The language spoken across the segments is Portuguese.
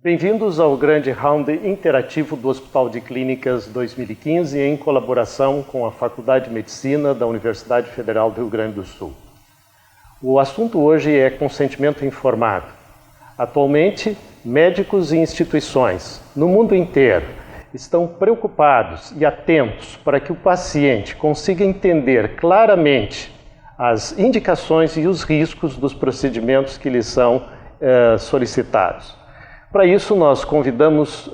Bem-vindos ao grande round interativo do Hospital de Clínicas 2015, em colaboração com a Faculdade de Medicina da Universidade Federal do Rio Grande do Sul. O assunto hoje é consentimento informado. Atualmente, médicos e instituições no mundo inteiro estão preocupados e atentos para que o paciente consiga entender claramente as indicações e os riscos dos procedimentos que lhe são solicitados. Para isso, nós convidamos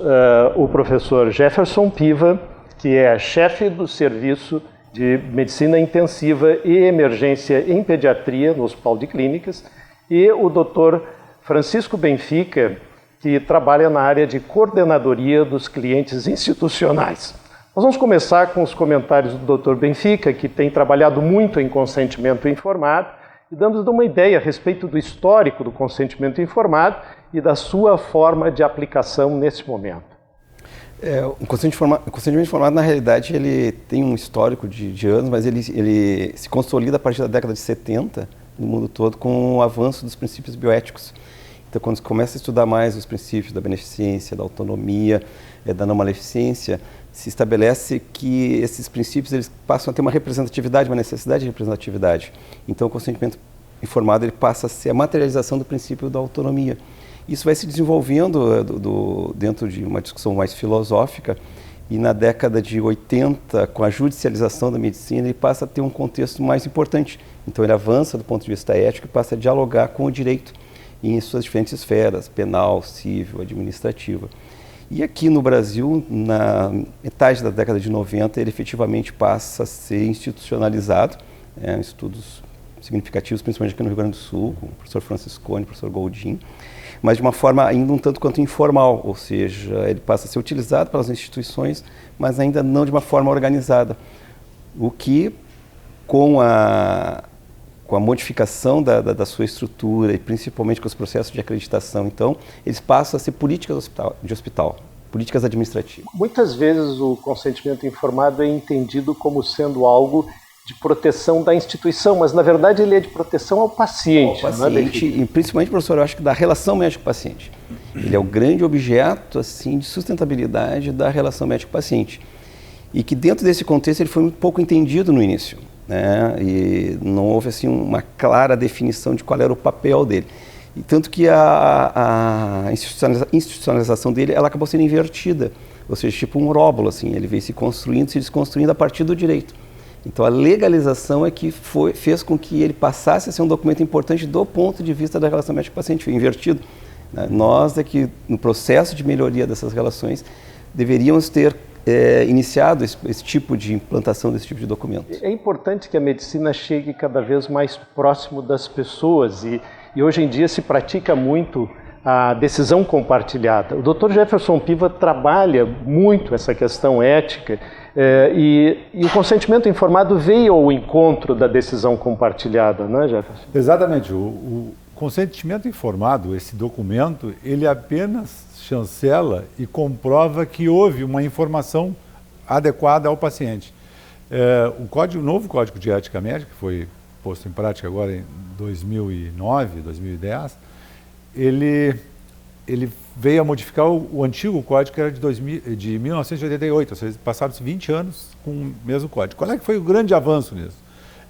o professor Jefferson Piva, que é chefe do Serviço de Medicina Intensiva e Emergência em Pediatria no Hospital de Clínicas, e o Dr. Francisco Benfica, que trabalha na área de coordenadoria dos clientes institucionais. Nós vamos começar com os comentários do Dr. Benfica, que tem trabalhado muito em consentimento informado, e dando uma ideia a respeito do histórico do consentimento informado e da sua forma de aplicação nesse momento. O consentimento informado, na realidade, ele tem um histórico de anos, mas ele se consolida a partir da década de 70 no mundo todo com o avanço dos princípios bioéticos. Então, quando se começa a estudar mais os princípios da beneficência, da autonomia, da não maleficência, se estabelece que esses princípios eles passam a ter uma representatividade, uma necessidade de representatividade. Então, o consentimento informado ele passa a ser a materialização do princípio da autonomia. Isso vai se desenvolvendo dentro de uma discussão mais filosófica, e na década de 80, com a judicialização da medicina, ele passa a ter um contexto mais importante. Então, ele avança do ponto de vista ético e passa a dialogar com o direito em suas diferentes esferas, penal, civil, administrativa. E aqui no Brasil, na metade da década de 90, ele efetivamente passa a ser institucionalizado, estudos significativos, principalmente aqui no Rio Grande do Sul, com o professor Franciscone, o professor Goldin, mas de uma forma ainda um tanto quanto informal, ou seja, ele passa a ser utilizado pelas instituições, mas ainda não de uma forma organizada. O que, com a modificação da sua estrutura e principalmente com os processos de acreditação, então, eles passam a ser políticas de hospital, políticas administrativas. Muitas vezes o consentimento informado é entendido como sendo algo de proteção da instituição, mas na verdade ele é de proteção ao paciente. E principalmente, professor, eu acho que da relação médico-paciente. Ele é o grande objeto assim, de sustentabilidade da relação médico-paciente. E que dentro desse contexto ele foi muito pouco entendido no início. E não houve assim, uma clara definição de qual era o papel dele. E tanto que a institucionalização dele ela acabou sendo invertida, ou seja, tipo um róbulo, assim, ele veio se construindo, se desconstruindo a partir do direito. Então a legalização é que fez com que ele passasse a ser um documento importante do ponto de vista da relação médico-paciente, foi invertido. Nós aqui, no processo de melhoria dessas relações, deveríamos ter iniciado esse tipo de implantação desse tipo de documento. É importante que a medicina chegue cada vez mais próximo das pessoas e hoje em dia se pratica muito a decisão compartilhada. O Dr. Jefferson Piva trabalha muito essa questão ética e o consentimento informado veio ao encontro da decisão compartilhada, não é, Jefferson? Exatamente. O consentimento informado, esse documento, ele apenas chancela e comprova que houve uma informação adequada ao paciente. O novo Código de Ética Médica, que foi posto em prática agora em 2009, 2010, ele veio a modificar o antigo código, que era de 1988, ou seja, passaram-se 20 anos com o mesmo código. Qual é que foi o grande avanço nisso?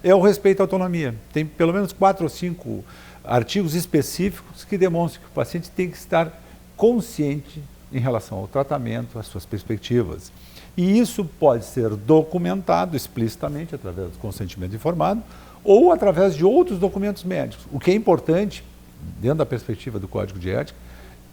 É o respeito à autonomia. Tem pelo menos 4 ou 5 artigos específicos que demonstram que o paciente tem que estar consciente em relação ao tratamento, às suas perspectivas. E isso pode ser documentado explicitamente através do consentimento informado ou através de outros documentos médicos. O que é importante, dentro da perspectiva do Código de Ética,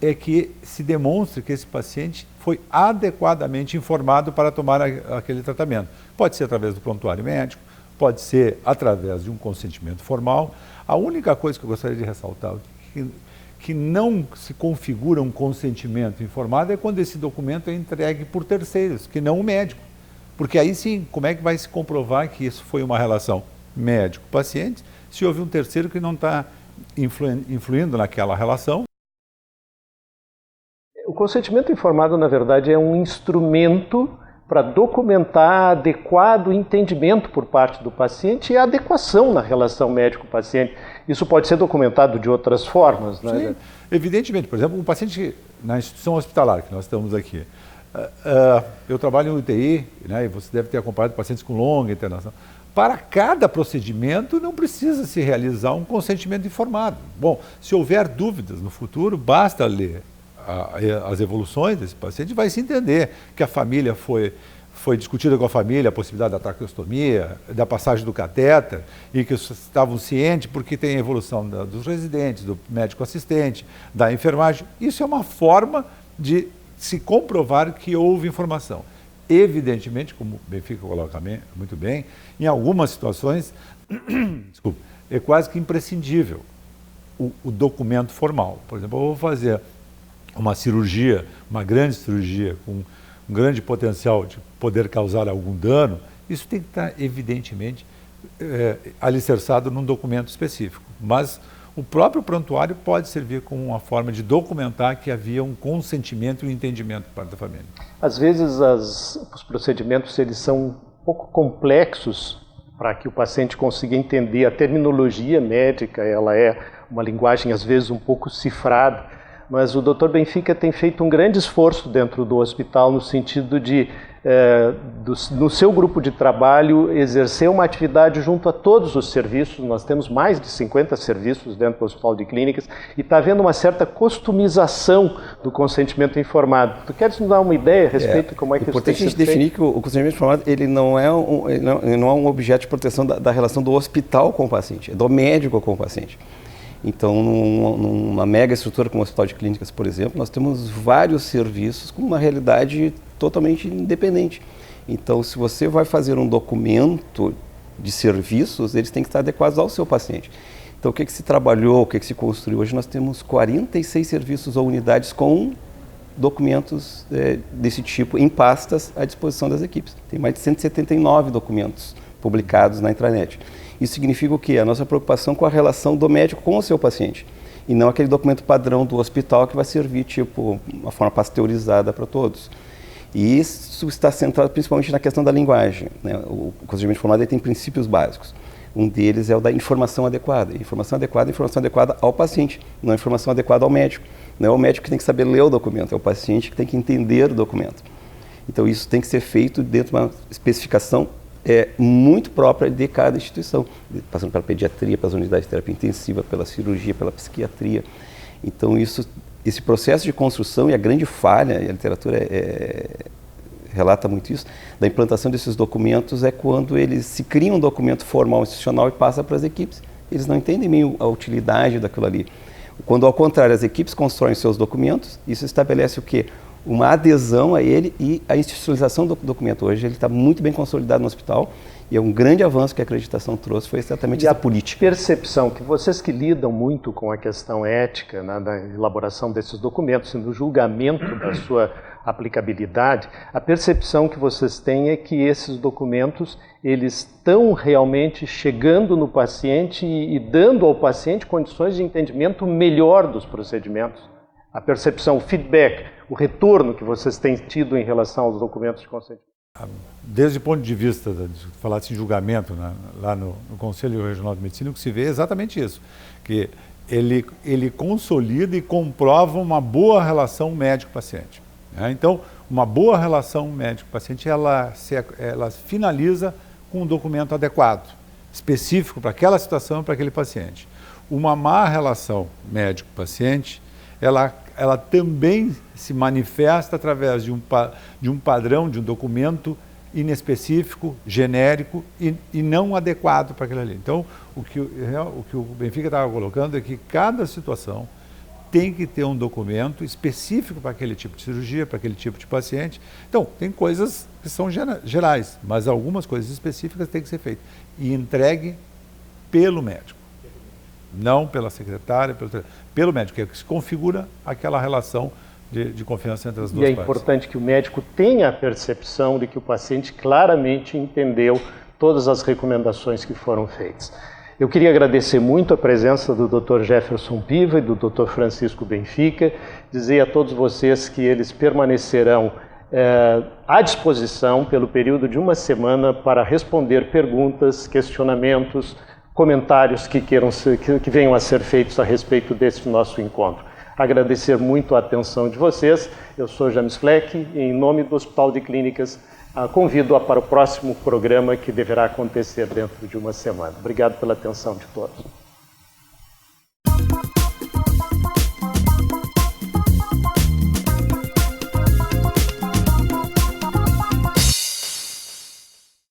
é que se demonstre que esse paciente foi adequadamente informado para tomar aquele tratamento. Pode ser através do prontuário médico, pode ser através de um consentimento formal. A única coisa que eu gostaria de ressaltar que não se configura um consentimento informado é quando esse documento é entregue por terceiros, que não o médico. Porque aí sim, como é que vai se comprovar que isso foi uma relação médico-paciente se houve um terceiro que não está influindo naquela relação? O consentimento informado, na verdade, é um instrumento para documentar adequado entendimento por parte do paciente e a adequação na relação médico-paciente. Isso pode ser documentado de outras formas, né? Sim. Evidentemente, por exemplo, um paciente na instituição hospitalar que nós estamos aqui, eu trabalho em UTI, né, e você deve ter acompanhado pacientes com longa internação. Para cada procedimento não precisa se realizar um consentimento informado. Bom, se houver dúvidas no futuro, basta ler as evoluções desse paciente e vai se entender que a família foi discutida com a família a possibilidade da traqueostomia, da passagem do catéter, e que estavam cientes porque tem a evolução dos residentes, do médico assistente, da enfermagem. Isso é uma forma de se comprovar que houve informação. Evidentemente, como o Benfica coloca muito bem, em algumas situações, desculpa, é quase que imprescindível o documento formal. Por exemplo, eu vou fazer uma cirurgia, uma grande cirurgia, com um grande potencial de poder causar algum dano, isso tem que estar, evidentemente, alicerçado num documento específico. Mas o próprio prontuário pode servir como uma forma de documentar que havia um consentimento e um entendimento por parte da família. Às vezes os procedimentos eles são um pouco complexos para que o paciente consiga entender. A terminologia médica, ela é uma linguagem às vezes um pouco cifrada, mas o Dr. Benfica tem feito um grande esforço dentro do hospital no sentido de, no seu grupo de trabalho, exercer uma atividade junto a todos os serviços. Nós temos mais de 50 serviços dentro do Hospital de Clínicas e está havendo uma certa customização do consentimento informado. Tu queres nos dar uma ideia a respeito de como é que isso tem sido feito? É importante a gente definir que o consentimento informado ele não é um objeto de proteção da relação do hospital com o paciente, é do médico com o paciente. Então, numa mega estrutura como o Hospital de Clínicas, por exemplo, nós temos vários serviços com uma realidade totalmente independente. Então, se você vai fazer um documento de serviços, eles têm que estar adequados ao seu paciente. Então, o que se trabalhou, o que se construiu? Hoje nós temos 46 serviços ou unidades com documentos desse tipo em pastas à disposição das equipes. Tem mais de 179 documentos publicados na intranet. Isso significa o quê? A nossa preocupação com a relação do médico com o seu paciente. E não aquele documento padrão do hospital que vai servir, tipo, uma forma pasteurizada para todos. E isso está centrado principalmente na questão da linguagem, né? O consentimento informado tem princípios básicos. Um deles é o da informação adequada. Informação adequada ao paciente, não informação adequada ao médico. Não é o médico que tem que saber ler o documento, é o paciente que tem que entender o documento. Então isso tem que ser feito dentro de uma especificação muito própria de cada instituição, passando pela pediatria, pelas unidades de terapia intensiva, pela cirurgia, pela psiquiatria. Então esse processo de construção, e a grande falha, e a literatura relata muito isso, da implantação desses documentos é quando eles se cria um documento formal institucional e passa para as equipes. Eles não entendem bem a utilidade daquilo ali. Quando, ao contrário, as equipes constroem seus documentos, isso estabelece o quê? Uma adesão a ele e a institucionalização do documento. Hoje ele está muito bem consolidado no hospital e é um grande avanço que a acreditação trouxe, foi exatamente essa política. E a percepção que vocês que lidam muito com a questão ética, né, da elaboração desses documentos e no julgamento da sua aplicabilidade, a percepção que vocês têm é que esses documentos eles estão realmente chegando no paciente e dando ao paciente condições de entendimento melhor dos procedimentos. A percepção, o feedback, o retorno que vocês têm tido em relação aos documentos de consentimento? Desde o ponto de vista, de falar assim, julgamento, né, lá no Conselho Regional de Medicina, o que se vê é exatamente isso, que ele consolida e comprova uma boa relação médico-paciente. Né? Então, uma boa relação médico-paciente, ela finaliza com um documento adequado, específico para aquela situação e para aquele paciente. Uma má relação médico-paciente, ela também se manifesta através de um padrão, de um documento inespecífico, genérico e não adequado para aquilo ali. Então, o que o Benfica estava colocando é que cada situação tem que ter um documento específico para aquele tipo de cirurgia, para aquele tipo de paciente. Então, tem coisas que são gerais, mas algumas coisas específicas têm que ser feitas e entregue pelo médico. Não pela secretária, pelo médico, que é o que se configura aquela relação de confiança entre as duas partes. E é importante que o médico tenha a percepção de que o paciente claramente entendeu todas as recomendações que foram feitas. Eu queria agradecer muito a presença do Dr. Jefferson Piva e do Dr. Francisco Benfica, dizer a todos vocês que eles permanecerão à disposição pelo período de uma semana para responder perguntas, questionamentos, comentários que venham a ser feitos a respeito desse nosso encontro. Agradecer muito a atenção de vocês. Eu sou James Fleck e, em nome do Hospital de Clínicas, convido-a para o próximo programa que deverá acontecer dentro de uma semana. Obrigado pela atenção de todos.